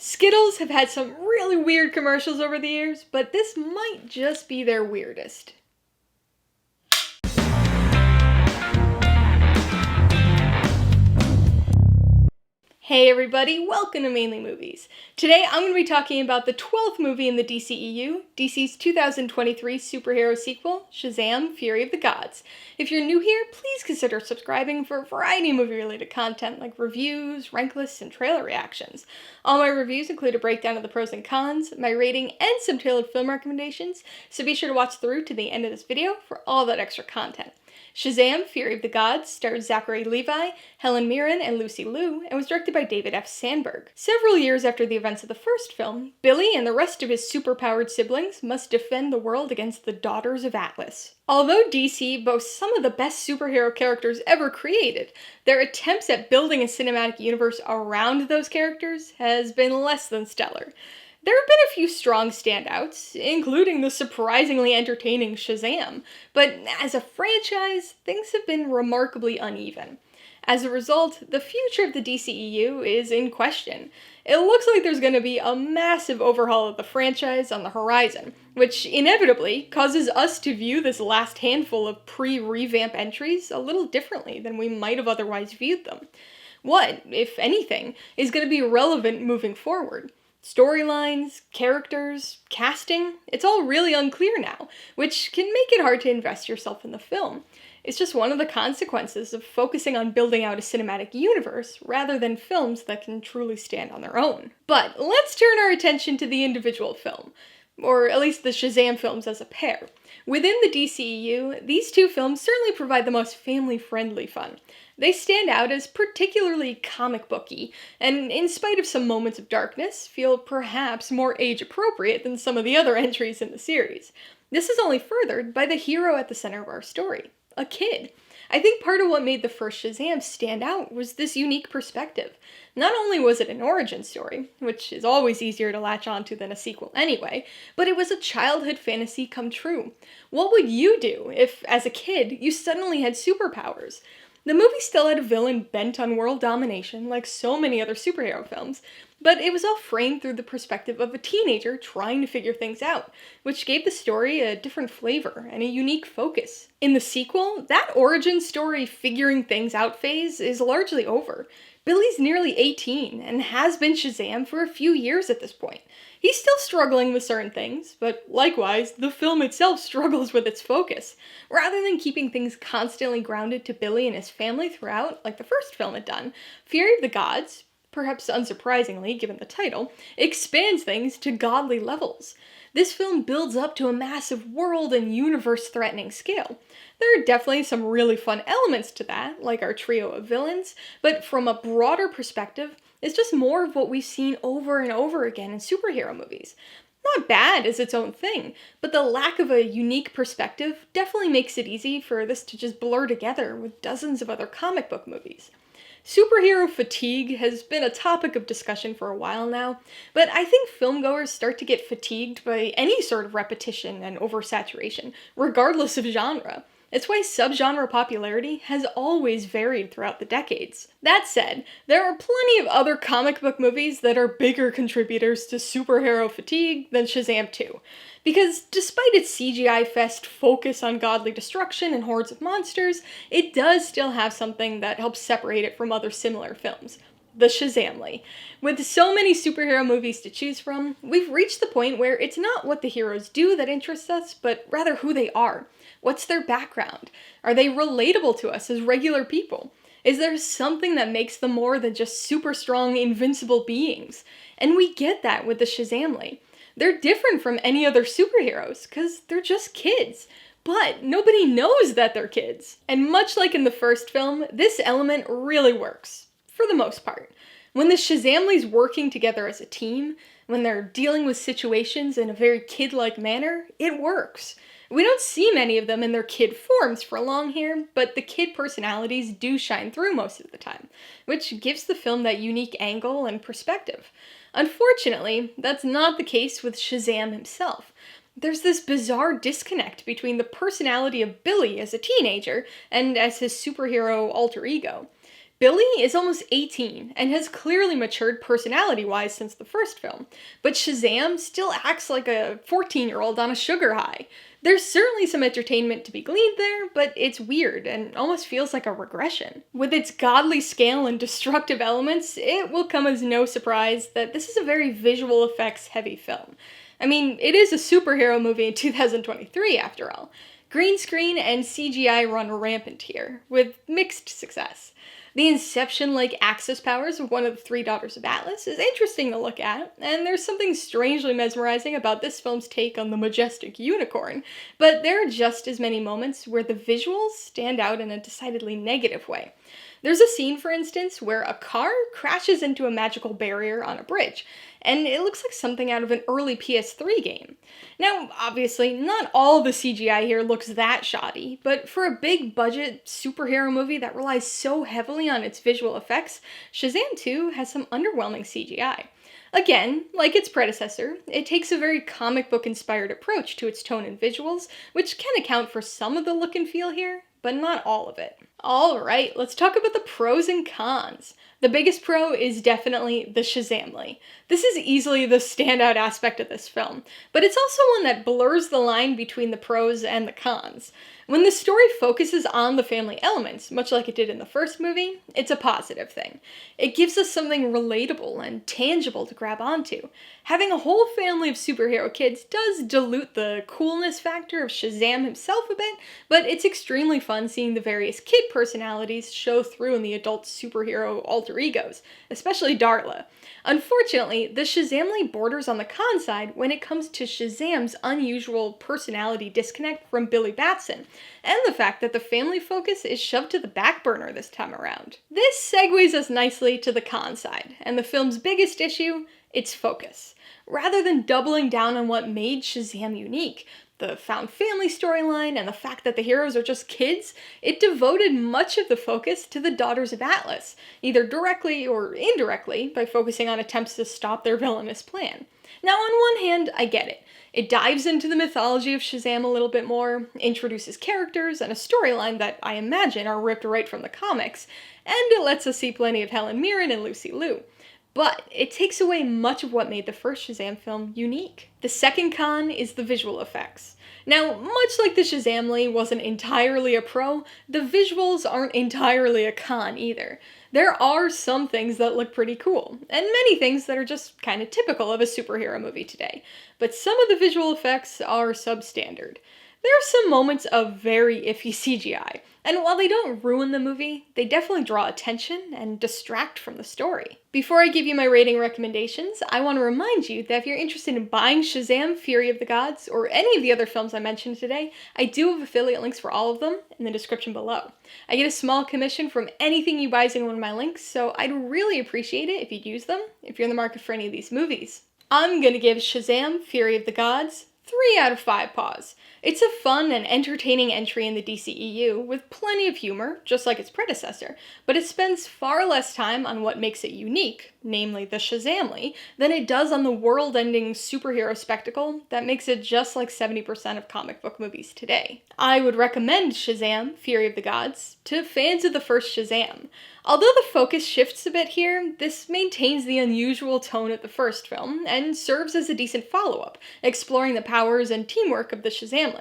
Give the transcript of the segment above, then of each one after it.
Skittles have had some really weird commercials over the years, but this might just be their weirdest. Hey everybody, welcome to Mainly Movies. Today I'm going to be talking about the 12th movie in the DCEU, DC's 2023 superhero sequel, Shazam! Fury of the Gods. If you're new here, please consider subscribing for a variety of movie-related content like reviews, rank lists, and trailer reactions. All my reviews include a breakdown of the pros and cons, my rating, and some tailored film recommendations, so be sure to watch through to the end of this video for all that extra content. Shazam! Fury of the Gods stars Zachary, Levi, Helen, Mirren, and Lucy Liu, and was directed by David F. Sandberg. Several years after the events of the first film, Billy and the rest of his superpowered siblings must defend the world against the Daughters of Atlas. Although DC boasts some of the best superhero characters ever created, their attempts at building a cinematic universe around those characters has been less than stellar. There have been a few strong standouts, including the surprisingly entertaining Shazam, but as a franchise, things have been remarkably uneven. As a result, the future of the DCEU is in question. It looks like there's going to be a massive overhaul of the franchise on the horizon, which inevitably causes us to view this last handful of pre-revamp entries a little differently than we might have otherwise viewed them. What, if anything, is going to be relevant moving forward? Storylines, characters, casting, it's all really unclear now, which can make it hard to invest yourself in the film. It's just one of the consequences of focusing on building out a cinematic universe rather than films that can truly stand on their own. But let's turn our attention to the individual film, or at least the Shazam films as a pair. Within the DCEU, these two films certainly provide the most family-friendly fun. They stand out as particularly comic booky, and in spite of some moments of darkness, feel perhaps more age-appropriate than some of the other entries in the series. This is only furthered by the hero at the center of our story, a kid. I think part of what made the first Shazam stand out was this unique perspective. Not only was it an origin story, which is always easier to latch onto than a sequel anyway, but it was a childhood fantasy come true. What would you do if, as a kid, you suddenly had superpowers? The movie still had a villain bent on world domination, like so many other superhero films, but it was all framed through the perspective of a teenager trying to figure things out, which gave the story a different flavor and a unique focus. In the sequel, that origin story figuring things out phase is largely over. Billy's nearly 18 and has been Shazam for a few years at this point. He's still struggling with certain things, but likewise, the film itself struggles with its focus. Rather than keeping things constantly grounded to Billy and his family throughout, like the first film had done, Fury of the Gods, perhaps unsurprisingly given the title, expands things to godly levels. This film builds up to a massive world and universe-threatening scale. There are definitely some really fun elements to that, like our trio of villains, but from a broader perspective, it's just more of what we've seen over and over again in superhero movies. Not bad as its own thing, but the lack of a unique perspective definitely makes it easy for this to just blur together with dozens of other comic book movies. Superhero fatigue has been a topic of discussion for a while now, but I think filmgoers start to get fatigued by any sort of repetition and oversaturation, regardless of genre. It's why subgenre popularity has always varied throughout the decades. That said, there are plenty of other comic book movies that are bigger contributors to superhero fatigue than Shazam 2. Because despite its CGI-fest focus on godly destruction and hordes of monsters, it does still have something that helps separate it from other similar films. The Shazamly. With so many superhero movies to choose from, we've reached the point where it's not what the heroes do that interests us, but rather who they are. What's their background? Are they relatable to us as regular people? Is there something that makes them more than just super strong, invincible beings? And we get that with the Shazamly. They're different from any other superheroes, because they're just kids. But nobody knows that they're kids. And much like in the first film, this element really works. For the most part. When the Shazamlys working together as a team, when they're dealing with situations in a very kid-like manner, it works. We don't see many of them in their kid forms for long here, but the kid personalities do shine through most of the time, which gives the film that unique angle and perspective. Unfortunately, that's not the case with Shazam himself. There's this bizarre disconnect between the personality of Billy as a teenager and as his superhero alter ego. Billy is almost 18 and has clearly matured personality-wise since the first film, but Shazam still acts like a 14-year-old on a sugar high. There's certainly some entertainment to be gleaned there, but it's weird and almost feels like a regression. With its godly scale and destructive elements, it will come as no surprise that this is a very visual effects heavy film. I mean, it is a superhero movie in 2023 after all. Green screen and CGI run rampant here, with mixed success. The Inception-like access powers of one of the three daughters of Atlas is interesting to look at, and there's something strangely mesmerizing about this film's take on the majestic unicorn, but there are just as many moments where the visuals stand out in a decidedly negative way. There's a scene, for instance, where a car crashes into a magical barrier on a bridge, and it looks like something out of an early PS3 game. Now, obviously, not all the CGI here looks that shoddy, but for a big-budget superhero movie that relies so heavily on its visual effects, Shazam 2 has some underwhelming CGI. Again, like its predecessor, it takes a very comic book-inspired approach to its tone and visuals, which can account for some of the look and feel here, but not all of it. Alright, let's talk about the pros and cons. The biggest pro is definitely the Shazamly. This is easily the standout aspect of this film, but it's also one that blurs the line between the pros and the cons. When the story focuses on the family elements, much like it did in the first movie, it's a positive thing. It gives us something relatable and tangible to grab onto. Having a whole family of superhero kids does dilute the coolness factor of Shazam himself a bit, but it's extremely fun seeing the various kid personalities show through in the adult superhero alter egos, especially Darla. Unfortunately, the Shazamly borders on the con side when it comes to Shazam's unusual personality disconnect from Billy Batson, and the fact that the family focus is shoved to the back burner this time around. This segues us nicely to the con side, and the film's biggest issue, its focus. Rather than doubling down on what made Shazam unique, the found family storyline and the fact that the heroes are just kids, it devoted much of the focus to the Daughters of Atlas, either directly or indirectly by focusing on attempts to stop their villainous plan. Now, on one hand, I get it. It dives into the mythology of Shazam a little bit more, introduces characters and a storyline that I imagine are ripped right from the comics, and it lets us see plenty of Helen Mirren and Lucy Liu. But it takes away much of what made the first Shazam film unique. The second con is the visual effects. Now, much like the Shazamly wasn't entirely a pro, the visuals aren't entirely a con either. There are some things that look pretty cool, and many things that are just kind of typical of a superhero movie today, but some of the visual effects are substandard. There are some moments of very iffy CGI, and while they don't ruin the movie, they definitely draw attention and distract from the story. Before I give you my rating recommendations, I want to remind you that if you're interested in buying Shazam! Fury of the Gods, or any of the other films I mentioned today, I do have affiliate links for all of them in the description below. I get a small commission from anything you buy using one of my links, so I'd really appreciate it if you'd use them if you're in the market for any of these movies. I'm gonna give Shazam! Fury of the Gods 3 out of 5 paws. It's a fun and entertaining entry in the DCEU with plenty of humor, just like its predecessor, but it spends far less time on what makes it unique, namely the Shazamly, than it does on the world-ending superhero spectacle that makes it just like 70% of comic book movies today. I would recommend Shazam! Fury of the Gods to fans of the first Shazam. Although the focus shifts a bit here, this maintains the unusual tone of the first film, and serves as a decent follow-up, exploring the powers and teamwork of the Shazamly.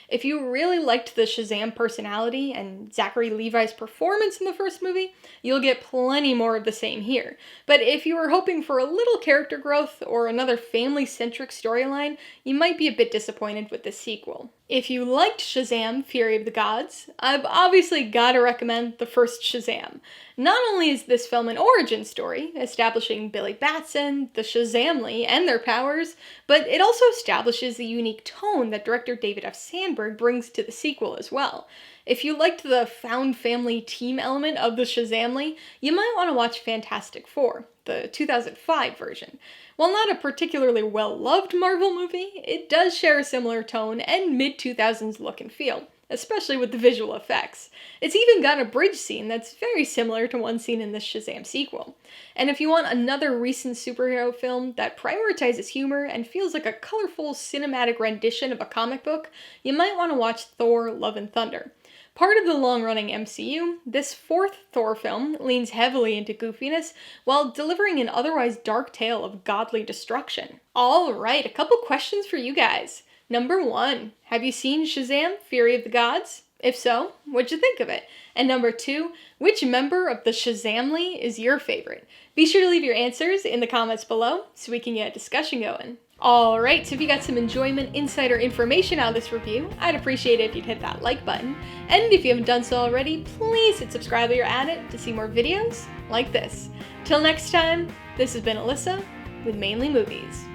If you really liked the Shazam personality and Zachary Levi's performance in the first movie, you'll get plenty more of the same here. But if you were hoping for a little character growth or another family-centric storyline, you might be a bit disappointed with this sequel. If you liked Shazam! Fury of the Gods, I've obviously gotta recommend the first Shazam. Not only is this film an origin story, establishing Billy Batson, the Shazamly, and their powers, but it also establishes the unique tone that director David F. Sandberg brings to the sequel as well. If you liked the found family team element of the Shazamly, you might want to watch Fantastic Four, the 2005 version. While not a particularly well-loved Marvel movie, it does share a similar tone and mid-2000s look and feel, especially with the visual effects. It's even got a bridge scene that's very similar to one seen in this Shazam sequel. And if you want another recent superhero film that prioritizes humor and feels like a colorful cinematic rendition of a comic book, you might want to watch Thor: Love and Thunder. Part of the long-running MCU, this fourth Thor film leans heavily into goofiness while delivering an otherwise dark tale of godly destruction. Alright, a couple questions for you guys. Number 1, have you seen Shazam, Fury of the Gods? If so, what'd you think of it? And number 2, which member of the Shazamly is your favorite? Be sure to leave your answers in the comments below so we can get a discussion going. Alright, so if you got some enjoyment, insight, or information out of this review, I'd appreciate it if you'd hit that like button. And if you haven't done so already, please hit subscribe while you're at it to see more videos like this. Till next time, this has been Alyssa with Mainly Movies.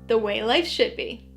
The way life should be.